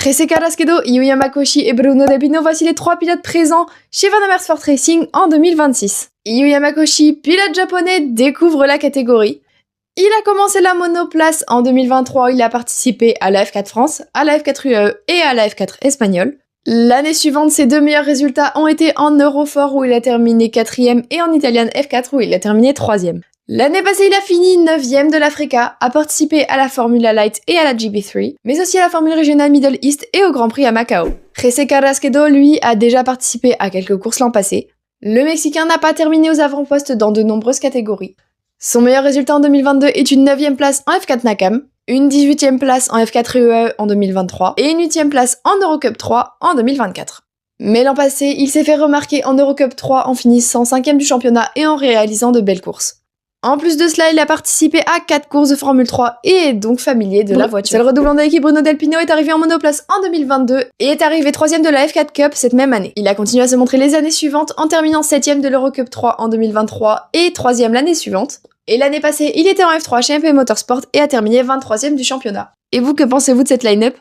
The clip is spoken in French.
Jesse Carrasquedo, Yuya Makoshi et Bruno De Pino, voici les 3 pilotes présents chez Van Amersfoort Racing en 2026. Yuya Makoshi, pilote japonais, découvre la catégorie. Il a commencé la monoplace en 2023, il a participé à la F4 France, à la F4 UAE et à la F4 espagnole. L'année suivante, ses 2 meilleurs résultats ont été en Eurosport où il a terminé 4ème et en Italian F4 où il a terminé 3ème. L'année passée, il a fini 9ème de l'Africa, a participé à la Formula Light et à la GB3, mais aussi à la Formule régionale Middle East et au Grand Prix à Macao. Jesse Carrasquedo, lui, a déjà participé à quelques courses l'an passé. Le Mexicain n'a pas terminé aux avant-postes dans de nombreuses catégories. Son meilleur résultat en 2022 est une 9ème place en F4 Nakam, une 18ème place en F4 UAE en 2023 et une 8ème place en Eurocup 3 en 2024. Mais l'an passé, il s'est fait remarquer en Eurocup 3 en finissant 5ème du championnat et en réalisant de belles courses. En plus de cela, il a participé à 4 courses de Formule 3 et est donc familier de la voiture. Seul redoublant de l'équipe, Bruno Del Pino est arrivé en monoplace en 2022 et est arrivé 3ème de la F4 Cup cette même année. Il a continué à se montrer les années suivantes en terminant 7ème de l'Eurocup 3 en 2023 et 3ème l'année suivante. Et l'année passée, il était en F3 chez MP Motorsport et a terminé 23ème du championnat. Et vous, que pensez-vous de cette line-up ?